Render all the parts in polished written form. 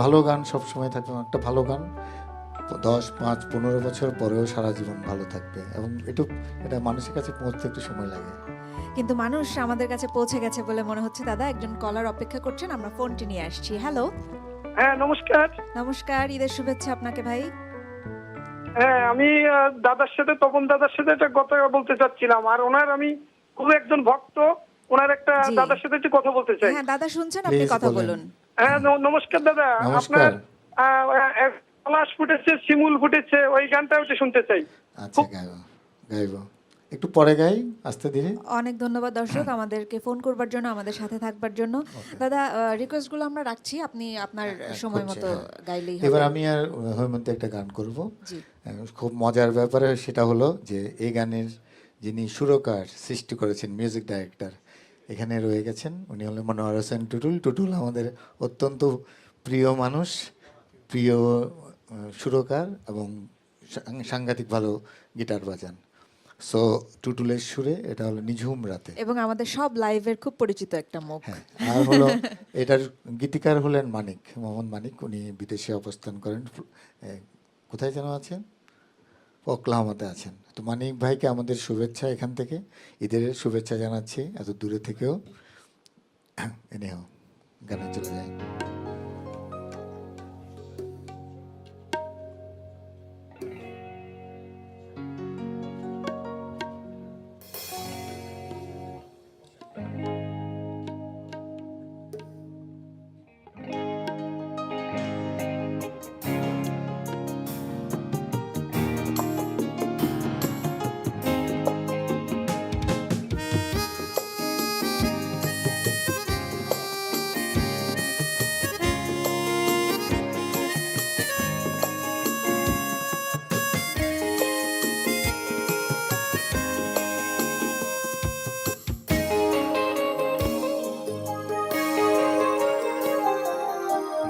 ভালো গান সবসময় থাকবে, একটা ভালো গান 10, 5, 15 বছর পরেও সারা জীবন ভালো থাকবে, এবং এটা মানুষের কাছে পৌঁছতে একটু সময় লাগে। কিন্তু মানুষ আমাদের কাছে পৌঁছে গেছে বলে মনে হচ্ছে। দাদা, একজন কলার অপেক্ষা করছেন, আমরা ফোনটি নিয়ে আসছি। হ্যালো, হ্যাঁ, নমস্কার। নমস্কার, ঈদের শুভেচ্ছা আপনাকে ভাই। হ্যাঁ, আমি তপন দাদার সাথে একটা কথা বলতে চাচ্ছিলাম, আর ওনার আমি খুব একজন ভক্ত। ওনার একটা জি। দাদার সাথে একটু কথা বলতে চাই। হ্যাঁ দাদা, শুনছেন? আপনি Please কথা বলেন। বলুন। হ্যাঁ, নমস্কার দাদা। নমস্কার। আপনার পলাশ ফুটেছে, শিমুল ফুটেছে, ওই গানটা একটু শুনতে চাই। আচ্ছা, গাইবো একটু পরে গাই, আস্তে ধীরে। অনেক ধন্যবাদ দর্শক আমাদেরকে ফোন করবার জন্য, আমাদের সাথে থাকবার জন্য। দাদা, রিকোয়েস্টগুলো আমরা রাখছি, আপনি আপনার সময় মতো গাইলেই হবে। এবার আমি আর হৈমন্তী একটা গান করব। জি। খুব মজার ব্যাপারে সেটা হলো যে এই গানের যিনি সুরকার সৃষ্টি করেছেন, মিউজিক ডাইরেক্টর এখানে রয়ে গেছেন, উনি হলেন মনোয়ার হোসেন টুটুল। টুটুল আমাদের অত্যন্ত প্রিয় মানুষ, প্রিয় সুরকার, এবং সাংঘাতিক ভালো গিটার বাজান। সো টুটুলের সুরে এটা হলো নিঝুম রাতে। এবং আমাদের সব লাইভের খুব পরিচিত একটা মুখ। হ্যাঁ, আর হলো এটার গীতিকার হলেন মানিক, মোহাম্মদ মানিক। উনি বিদেশে অবস্থান করেন, কোথায় যেন আছেন, ওকলাহামাতে আছেন। তো মানিক ভাইকে আমাদের শুভেচ্ছা, এখান থেকে ঈদের শুভেচ্ছা জানাচ্ছি এত দূরে থেকেও। এনেও গানে চলে যায়।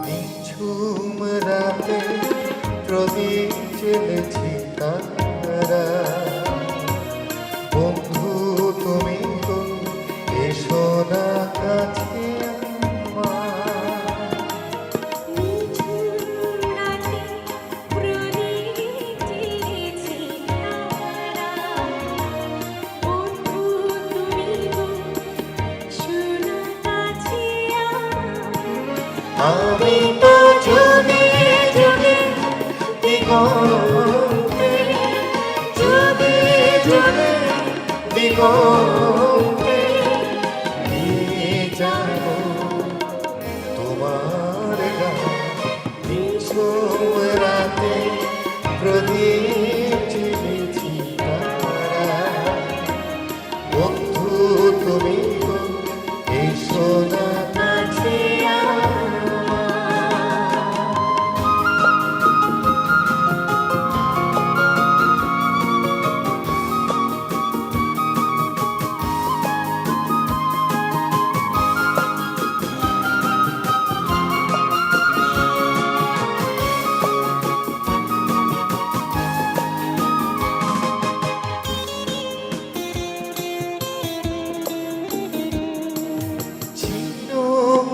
নিঝুম রাতে প্রদীপ জ্বেলেছি তারা, বন্ধু তুমি তো এসো না কাছে আমার। আমি তো জনে জনে দিগন্তে, জনে জনে দিগন্তে নিয়ে যাব তোমার গান। নিঝুম রাতে প্রদীপ জ্বেলেছি তারা, বন্ধু তুমি তো এসো না কাছে আমার।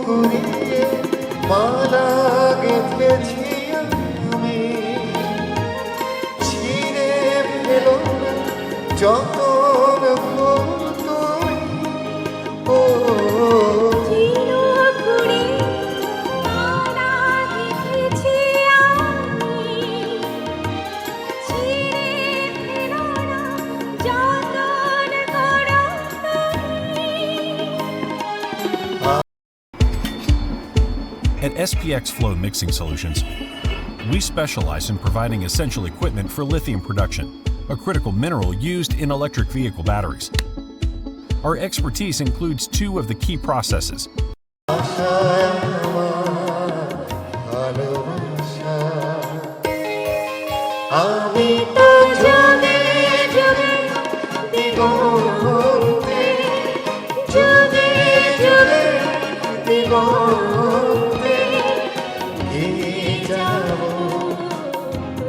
করিয়ে মালা গেঁথেছি আমি, ছিঁড়ে ফেলো না যতন ও At SPX Flow Mixing Solutions, we specialize in providing essential equipment for lithium production, a critical mineral used in electric vehicle batteries. Our expertise includes two of the key processes: আমি তো জনে জনে দিগন্তে, জনে জনে দিগন্তে নিয়ে যাব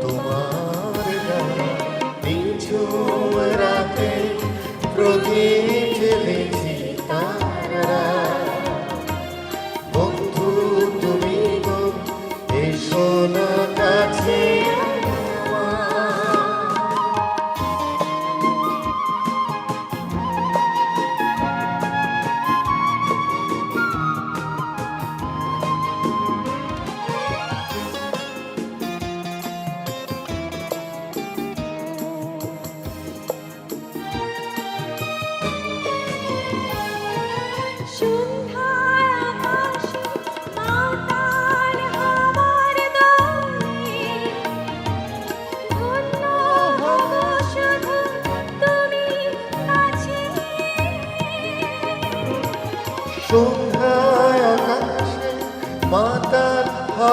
তোমার গান। নিঝুম রাতে প্রদীপ জ্বেলেছি তারা, বন্ধু তুমি গো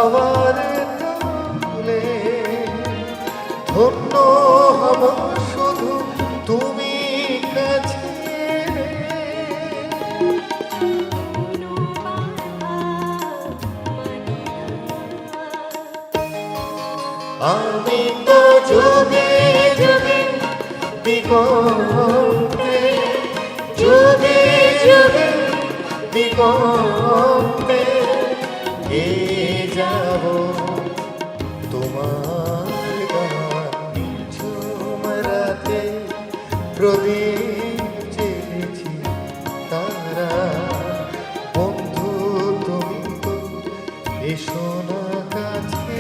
আবার তুলে ধন্য হব শুধু তুমি কাছে আমি তো যুগে যুগে দিগন্তে যুগে যুগে দিগন্তে গেয়ে যাব তোমার গান ঝুমরাতে প্রদীপ জেলেছি তারা বন্ধু তুমি তো এসো না কাছে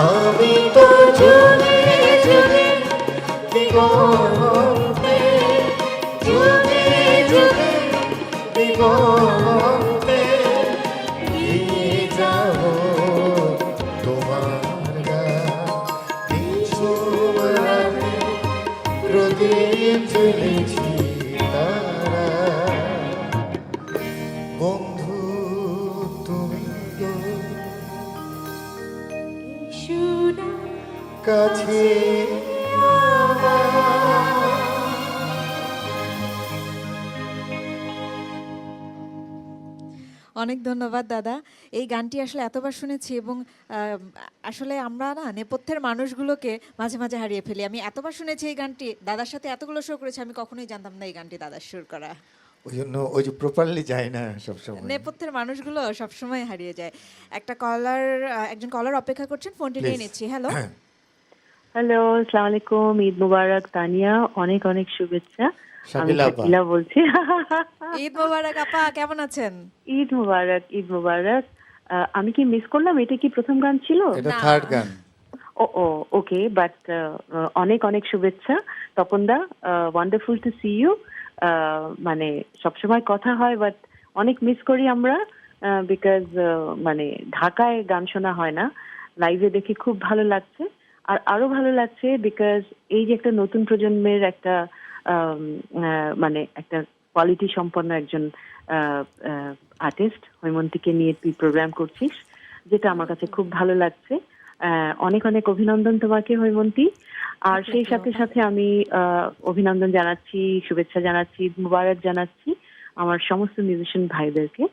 আমি তো যুগে যুগে দিগন্তে যুগে যুগে দিগন্তে গিয়ে যাব তোমার গান ঝুমরাতে প্রদীপ জ্বেলেছি তারা বন্ধু তুমি গো কাছে অনেক ধন্যবাদ দাদা। এই গানটি আসলে এতবার শুনেছি এবং আসলে আমরা না নেপথ্যের মানুষগুলোকে মাঝে মাঝে হারিয়ে ফেলি। আমি এতবার শুনেছি এই গানটি, দাদার সাথে এতগুলো শো করেছি, আমি কখনোই জানতাম না এই গানটি দাদার সুর করা। ওই জন্য ওই যে প্রপারলি যায় না সবসময়। নেপথ্যের মানুষগুলো সবসময় হারিয়ে যায়। একজন কলার অপেক্ষা করছেন, ফোনটি নিয়ে নিচ্ছি। হ্যালো, হ্যালো, আসসালামু আলাইকুম, ঈদ মুবারক তানিয়া, অনেক অনেক শুভেচ্ছা। আমি শাকিলা আপা। শাকিলা বলছি। ঈদ মোবারক আপা, কেমন আছেন? ঈদ মুবারক, ঈদ মুবারক। আমি কি মিস করলাম? এটা কি প্রথম গান ছিল? এটা থার্ড গান। ও ও ওকে, বাট অনেক অনেক শুভেচ্ছা তপনদা। Wonderful to see you. মানে সবসময় কথা হয়, বাট অনেক মিস করি আমরা, বিকজ মানে ঢাকায় গান শোনা হয় না। লাইভে দেখে খুব ভালো লাগছে, আর আরো ভালো লাগছে বিকজ এই যে একটা নতুন প্রজন্মের একটা মানে একটা কোয়ালিটি সম্পন্ন একজন আর্টিস্ট হৈমন্তীকে নিয়ে তুই প্রোগ্রাম করছিস, যেটা আমার কাছে খুব ভালো লাগছে। অনেক অনেক অভিনন্দন তোমাকে হৈমন্তী। আর সেই সাথে সাথে আমি অভিনন্দন জানাচ্ছি, শুভেচ্ছা জানাচ্ছি, ঈদ মুবারক জানাচ্ছি আমার সমস্ত মিউজিশিয়ান ভাইদেরকে।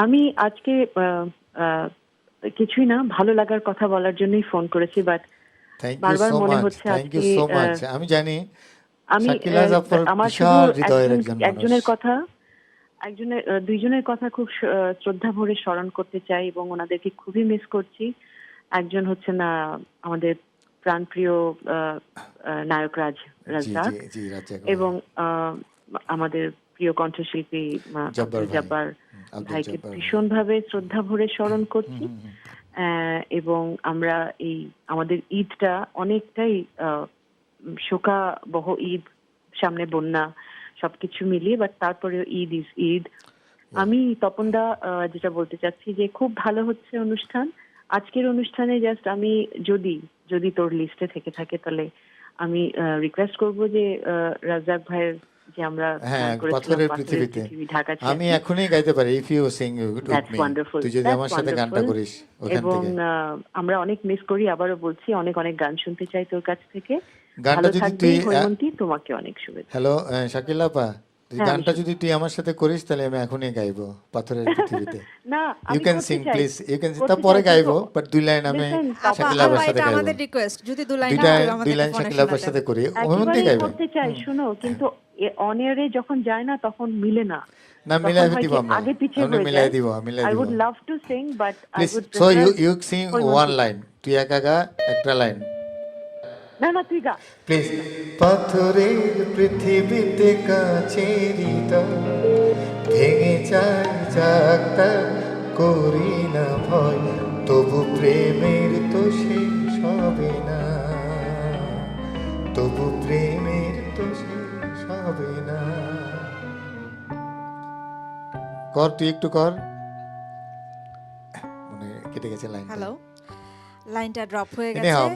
আমি আজকে কিছুই না, ভালো লাগার কথা বলার জন্যই ফোন করেছি, বাট থ্যাংক ইউ বারবার সো মনে মাচ, হচ্ছে থ্যাংক ইউ আজকে সো মাচ। আমি জানি আমি শাকিলা জাফর আমার বিশাল শুধু হৃদয়ের একজন একজনের মানুষ। কথা, দুইজনের কথা খুব শ্রদ্ধা ভরে স্মরণ করতে চাই এবং ওনাদেরকে খুবই মিস করছি। একজন হচ্ছে না আমাদের প্রাণপ্রিয় নায়ক জি রাজ্জাক, জি জি রাজ্জাক এবং আমাদের প্রিয় কণ্ঠশিল্পী জব্বার ভাই। জব্বার আব্দুল ভাইকে জব্বার। ভীষণভাবে শ্রদ্ধা ভরে স্মরণ করছি। এবং আমরা এই আমাদের ঈদটা অনেকটাই শোকাবহ ঈদ, সামনে বন্যা, সবকিছু মিলিয়ে, বাট তারপরেও ঈদ ইজ ঈদ। আমি তপনদা যেটা বলতে চাচ্ছি যে খুব ভালো হচ্ছে অনুষ্ঠান। আজকের অনুষ্ঠানে জাস্ট আমি যদি তোর লিস্টে থেকে থাকে তাহলে আমি রিকোয়েস্ট করব যে রাজ্জাক ভাইয়ের যে আমরা হ্যাঁ, গান করেছিলাম পাথরের পাথরের পৃথিবীতে পৃথিবী, ঢাকা আমি এখনই গাইতে পারি, if you sing with That's me. wonderful. তুই যদি That's আমার সাথে গানটা wonderful. করিস ওখান এবং থেকে। আমরা অনেক মিস করি, আবারও বলছি, অনেক অনেক গান শুনতে চাই তোর কাছ থেকে। গানটা ভালো যদি থাকবি তুই হৈমন্তী, তোমাকে অনেক শুভেচ্ছা। হ্যালো শাকিলা আপা, তুই হ্যাঁ, গানটা আমি যদি তুই আমার সাথে করিস তাহলে আমি এখনই গাইবো পাথরের পৃথিবীতে। না, ইউ আমি ক্যান করতে সিং চাই, প্লিজ, ইউ ক্যান সিং। করতে তারপরে চাই, গাইবো, কিন্তু- বাট দুই লাইন আমি Listen, শাকিলা আপা, আপার সাথে এটা গাইবো। আমাদের রিকোয়েস্ট, যদি দু লাইন দুইটা আমাদের লাইন ফোনে শাকিলা আপার শোনাতেন। সাথে করি, হৈমন্তী একেবারেই গাইবে। করতে চাই, শুনো, কিন্তু অন এয়ারে যখন যায় না তখন মিলে না। না, তখন মিলাই হয় দিব কি, আমরা, আগে পিছিয়ে আমরা হয়ে মিলাই যায়। দিব, মিলাই I দিব। would love to sing, but I please, would so prefer you sing Haimanti. One line, তুই একা গা একটা লাইন না না, তুই গা। প্লিজ। পাথরের পৃথিবীতে কাছেরই ভেঙে যায় যাকটা, করি না ভয়, তবু প্রেমের তো শেষ হবে না, তবু প্রেমের তো শেষ হবে না। কর, তুই একটু কর। কেটে গেছে লাইনটা। হ্যালো, লাইনটা ড্রপ হয়ে Anyhow, গেছে।